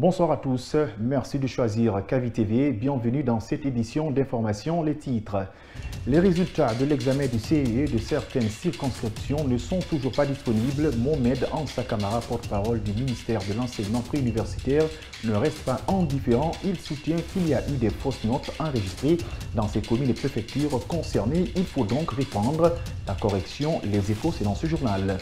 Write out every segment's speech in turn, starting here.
Bonsoir à tous, merci de choisir Kavi TV. Bienvenue dans cette édition d'information. Les titres. Les résultats de l'examen du CEE de certaines circonscriptions ne sont toujours pas disponibles. Mohamed Ansa Kamara, porte-parole du ministère de l'Enseignement préuniversitaire, ne reste pas indifférent. Il soutient qu'il y a eu des fausses notes enregistrées dans ces communes et préfectures concernées. Il faut donc répandre la correction. Les Échos, c'est dans ce journal.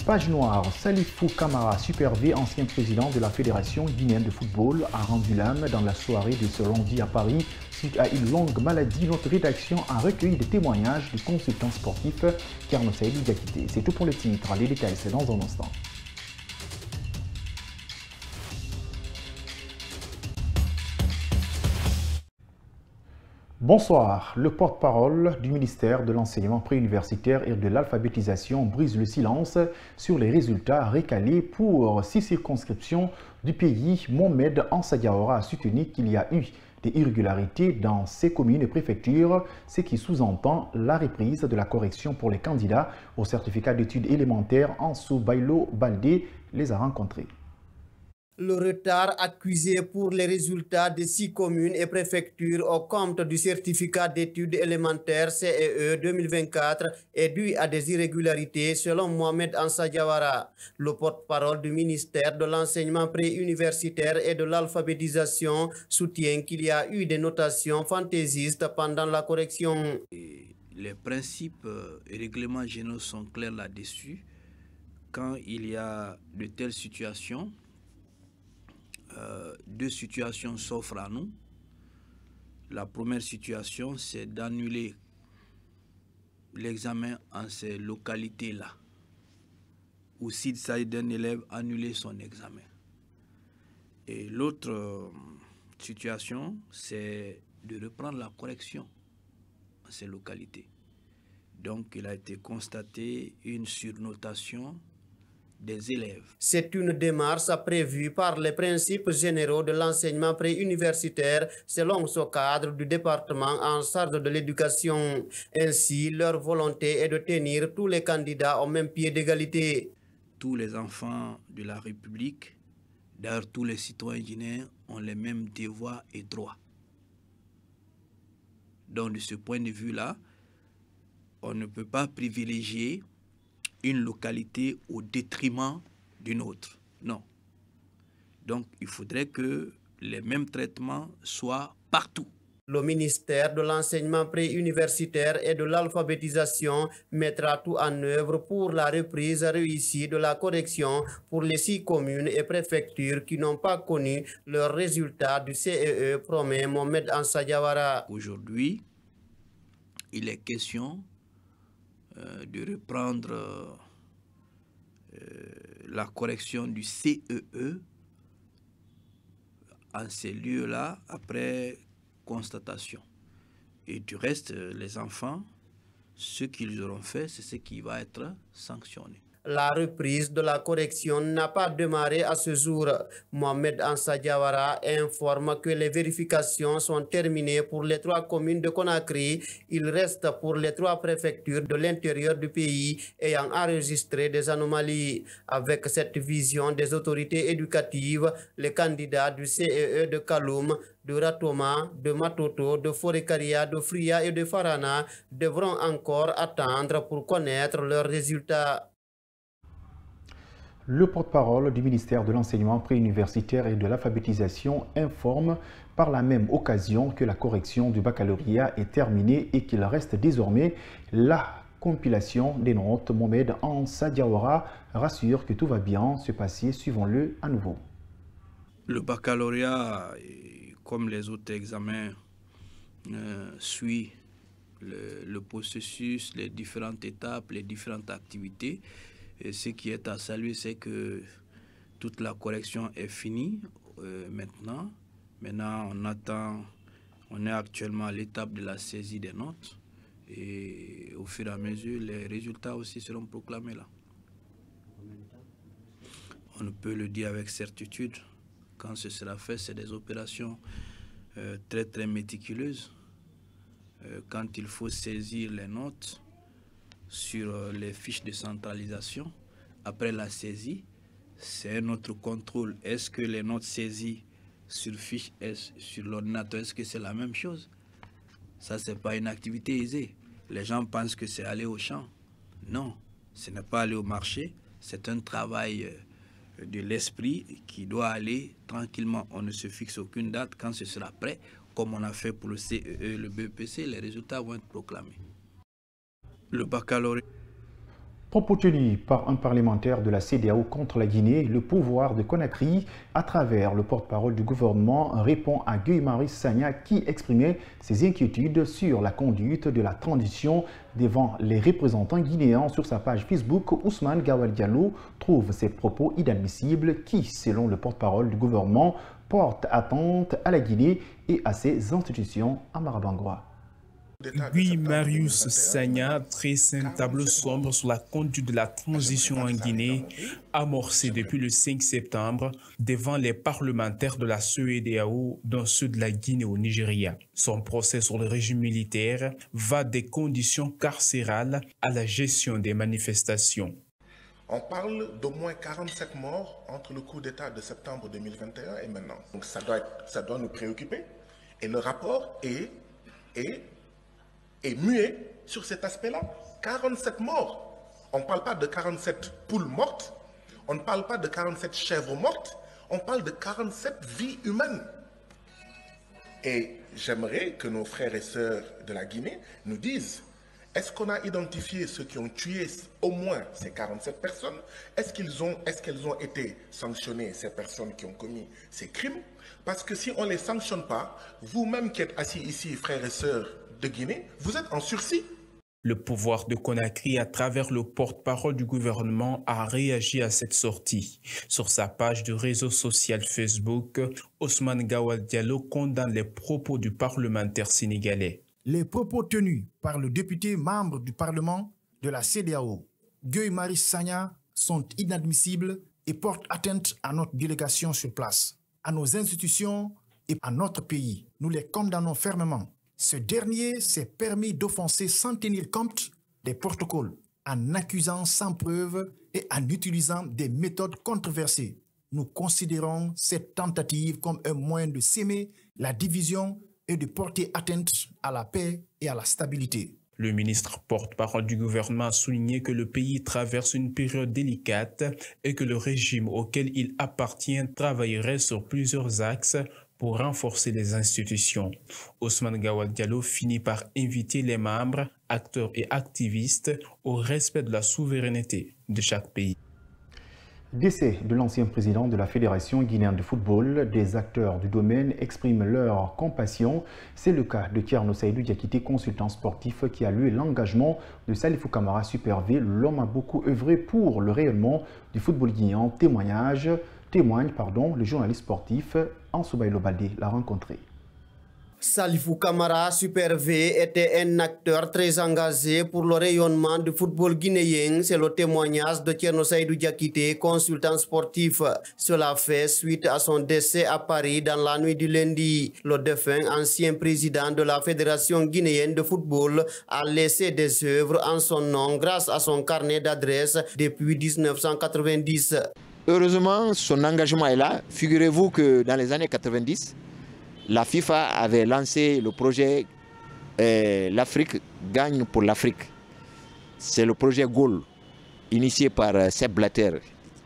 Page noire, Salifou Kamara, Super V, ancien président de la Fédération guinéenne de football, a rendu l'âme dans la soirée de ce lundi à Paris suite à une longue maladie. Notre rédaction a recueilli des témoignages du consultant sportif Carno Saïdi Diakité. C'est tout pour le titre, les détails c'est dans un instant. Bonsoir. Le porte-parole du ministère de l'Enseignement préuniversitaire et de l'Alphabétisation brise le silence sur les résultats récalés pour 6 circonscriptions du pays. Mohamed Ansa Diawara a soutenu qu'il y a eu des irrégularités dans ces communes et préfectures, ce qui sous-entend la reprise de la correction pour les candidats au certificat d'études élémentaires. Ansou Bailo Baldé les a rencontrés. Le retard accusé pour les résultats de 6 communes et préfectures au compte du certificat d'études élémentaires CEE 2024 est dû à des irrégularités selon Mohamed Ansa Diawara, le porte-parole du ministère de l'Enseignement préuniversitaire et de l'Alphabétisation, soutient qu'il y a eu des notations fantaisistes pendant la correction. Les principes et règlements généraux sont clairs là-dessus. Quand il y a de telles situations, deux situations s'offrent à nous. La première situation, c'est d'annuler l'examen en ces localités-là. Ou s'il s'agit d'un élève, annuler son examen. Et l'autre situation, c'est de reprendre la correction en ces localités. Donc, il a été constaté une surnotation des élèves. C'est une démarche prévue par les principes généraux de l'enseignement préuniversitaire selon ce cadre du département en charge de l'éducation. Ainsi, leur volonté est de tenir tous les candidats au même pied d'égalité. Tous les enfants de la République, d'ailleurs tous les citoyens guinéens, ont les mêmes devoirs et droits. Donc de ce point de vue-là, on ne peut pas privilégier une localité au détriment d'une autre. Non. Donc, il faudrait que les mêmes traitements soient partout. Le ministère de l'Enseignement préuniversitaire et de l'Alphabétisation mettra tout en œuvre pour la reprise réussie de la correction pour les 6 communes et préfectures qui n'ont pas connu leurs résultats du CEE, promet Mohamed Ansa Diawara. Aujourd'hui, il est question de reprendre la correction du CEE en ces lieux-là après constatation. Et du reste, les enfants, ce qu'ils auront fait, c'est ce qui va être sanctionné. La reprise de la correction n'a pas démarré à ce jour. Mohamed Ansa Diawara informe que les vérifications sont terminées pour les 3 communes de Conakry. Il reste pour les 3 préfectures de l'intérieur du pays ayant enregistré des anomalies. Avec cette vision des autorités éducatives, les candidats du CEE de Kaloum, de Ratoma, de Matoto, de Forekaria, de Fria et de Farana devront encore attendre pour connaître leurs résultats. Le porte-parole du ministère de l'Enseignement préuniversitaire et de l'Alphabétisation informe par la même occasion que la correction du baccalauréat est terminée et qu'il reste désormais la compilation des notes. Mohamed Ansa Diawara rassure que tout va bien se passer, suivons-le à nouveau. Le baccalauréat, comme les autres examens, suit le processus, les différentes étapes, les différentes activités. Et ce qui est à saluer, c'est que toute la correction est finie maintenant. Maintenant, on est actuellement à l'étape de la saisie des notes. Et au fur et à mesure, les résultats aussi seront proclamés là. On ne peut le dire avec certitude. Quand ce sera fait, c'est des opérations très très méticuleuses. Quand il faut saisir les notes sur les fiches de centralisation, après la saisie, c'est un autre contrôle. Est-ce que les notes saisies sur fiche S, sur l'ordinateur, est-ce que c'est la même chose? Ça, c'est pas une activité aisée. Les gens pensent que c'est aller au champ. Non, ce n'est pas aller au marché. C'est un travail de l'esprit qui doit aller tranquillement. On ne se fixe aucune date. Quand ce sera prêt, comme on a fait pour le CEE, le BEPC, les résultats vont être proclamés. Le baccalauréat. Propos tenus par un parlementaire de la CEDEAO contre la Guinée, le pouvoir de Conakry, à travers le porte-parole du gouvernement, répond à Guy-Marius Sagna qui exprimait ses inquiétudes sur la conduite de la transition devant les représentants guinéens. Sur sa page Facebook, Ousmane Gawal Diallo trouve ces propos inadmissibles qui, selon le porte-parole du gouvernement, portent atteinte à la Guinée et à ses institutions à Marabangoa. Guy-Marius Sagna dresse un tableau sombre sur la conduite de la transition en Guinée, amorcée depuis le 5 septembre devant les parlementaires de la CEDEAO, dont ceux de la Guinée au Nigeria. Son procès sur le régime militaire va des conditions carcérales à la gestion des manifestations. On parle d'au moins 47 morts entre le coup d'État de septembre 2021 et maintenant. Donc ça doit nous préoccuper. Et le rapport est muet sur cet aspect-là. 47 morts. On ne parle pas de 47 poules mortes, on ne parle pas de 47 chèvres mortes, on parle de 47 vies humaines. Et j'aimerais que nos frères et sœurs de la Guinée nous disent, est-ce qu'on a identifié ceux qui ont tué au moins ces 47 personnes? Est-ce qu'elles ont été sanctionnées, ces personnes qui ont commis ces crimes? Parce que si on ne les sanctionne pas, vous-même qui êtes assis ici, frères et sœurs de Guinée, vous êtes en sursis. Le pouvoir de Conakry, à travers le porte-parole du gouvernement, a réagi à cette sortie. Sur sa page de réseau social Facebook, Ousmane Gawal Diallo condamne les propos du parlementaire sénégalais. Les propos tenus par le député membre du Parlement de la CEDEAO, Guy-Marius Sagna, sont inadmissibles et portent atteinte à notre délégation sur place, à nos institutions et à notre pays. Nous les condamnons fermement. Ce dernier s'est permis d'offenser sans tenir compte des protocoles, en accusant sans preuve et en utilisant des méthodes controversées. Nous considérons cette tentative comme un moyen de s'aimer la division et de porter atteinte à la paix et à la stabilité. Le ministre porte-parole du gouvernement a souligné que le pays traverse une période délicate et que le régime auquel il appartient travaillerait sur plusieurs axes pour renforcer les institutions. Ousmane Gawal Diallo finit par inviter les membres, acteurs et activistes au respect de la souveraineté de chaque pays. Décès de l'ancien président de la Fédération guinéenne de football, des acteurs du domaine expriment leur compassion. C'est le cas de Thierno Seydou Diakité, consultant sportif, qui a loué l'engagement de Salifou Camara Super V. L'homme a beaucoup œuvré pour le rayonnement du football guinéen. Témoigne le journaliste sportif Ansoubaïlo Baldé l'a rencontré. Salifou Camara Super V était un acteur très engagé pour le rayonnement du football guinéen. C'est le témoignage de Thierno Seydou Diakité, consultant sportif. Cela fait suite à son décès à Paris dans la nuit du lundi. Le défunt ancien président de la Fédération guinéenne de football a laissé des œuvres en son nom grâce à son carnet d'adresses depuis 1990. Heureusement, son engagement est là. Figurez-vous que dans les années 90, la FIFA avait lancé le projet L'Afrique gagne pour l'Afrique. C'est le projet Goal, initié par Sepp Blatter,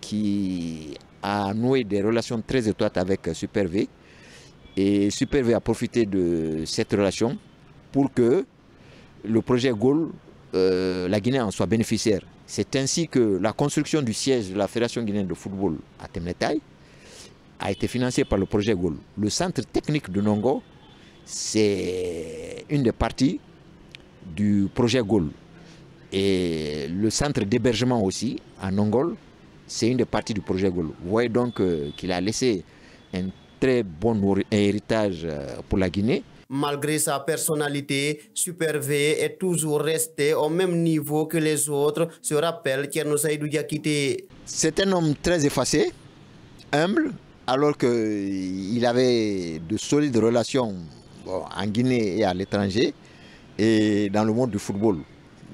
qui a noué des relations très étroites avec Super V. Et Super V a profité de cette relation pour que le projet Goal, la Guinée en soit bénéficiaire. C'est ainsi que la construction du siège de la Fédération guinéenne de football à Temnetaï a été financée par le projet Goal. Le centre technique de Nongo, c'est une des parties du projet Goal. Et le centre d'hébergement aussi, à Nongol, c'est une des parties du projet Goal. Vous voyez donc qu'il a laissé un très bon héritage pour la Guinée. Malgré sa personnalité, Super V est toujours resté au même niveau que les autres, se rappelle Thierno Seydou Diakité. C'est un homme très effacé, humble, alors qu'il avait de solides relations en Guinée et à l'étranger et dans le monde du football.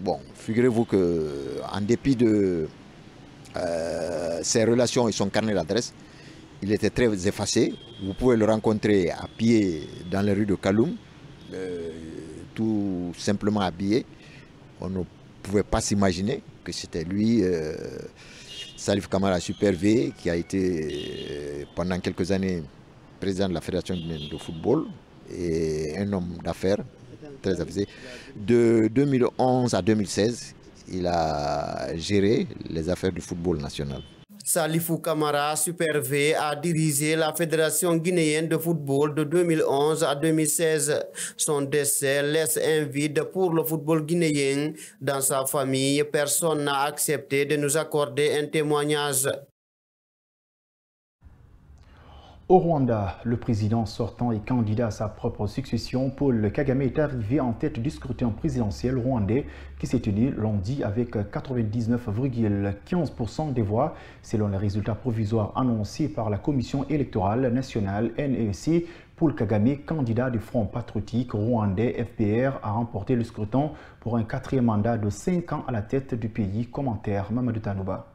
Bon, figurez-vous qu'en dépit de ses relations et son carnet d'adresse. Il était très effacé. Vous pouvez le rencontrer à pied dans les rues de Kaloum, tout simplement habillé. On ne pouvait pas s'imaginer que c'était lui, Salif Kamara Super V, qui a été pendant quelques années président de la Fédération guinéenne de football et un homme d'affaires très avisé. De 2011 à 2016, il a géré les affaires du football national. Salifou Kamara, Super V, a dirigé la Fédération guinéenne de football de 2011 à 2016. Son décès laisse un vide pour le football guinéen. Dans sa famille, personne n'a accepté de nous accorder un témoignage. Au Rwanda, le président sortant et candidat à sa propre succession, Paul Kagame, est arrivé en tête du scrutin présidentiel rwandais qui s'est tenu lundi avec 99,15% des voix, selon les résultats provisoires annoncés par la Commission électorale nationale NEC. Paul Kagame, candidat du Front patriotique rwandais FPR, a remporté le scrutin pour un 4e mandat de 5 ans à la tête du pays. Commentaire Mamadou Tanouba.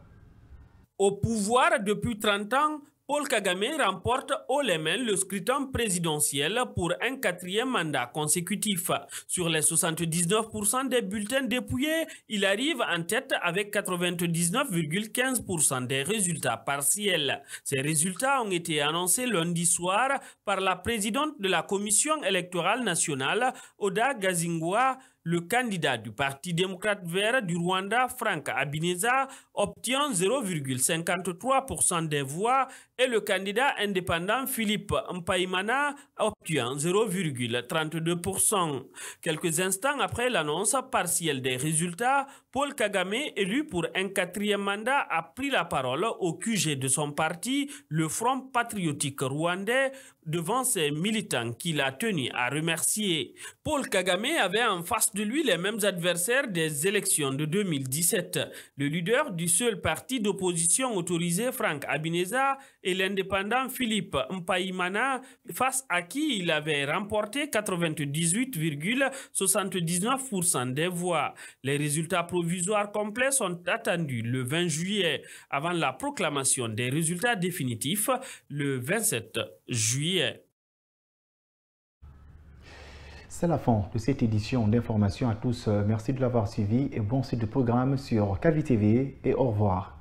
Au pouvoir depuis 30 ans, Paul Kagame remporte haut les mains le scrutin présidentiel pour un 4e mandat consécutif. Sur les 79% des bulletins dépouillés, il arrive en tête avec 99,15% des résultats partiels. Ces résultats ont été annoncés lundi soir par la présidente de la Commission électorale nationale, Oda Gazingwa. Le candidat du Parti démocrate vert du Rwanda, Frank Habineza, obtient 0,53% des voix et le candidat indépendant Philippe Mpayimana obtient 0,32%. Quelques instants après l'annonce partielle des résultats, Paul Kagame, élu pour un 4e mandat, a pris la parole au QG de son parti, le Front patriotique rwandais, devant ses militants qu'il a tenu à remercier. Paul Kagame avait en face de lui les mêmes adversaires des élections de 2017. Le leader du seul parti d'opposition autorisé, Frank Habineza, et l'indépendant Philippe Mpayimana, face à qui il avait remporté 98,79% des voix. Les résultats provisoires complets sont attendus le 20 juillet, avant la proclamation des résultats définitifs le 27 juillet. C'est la fin de cette édition d'information à tous. Merci de l'avoir suivi et bon site de programme sur KVTV et au revoir.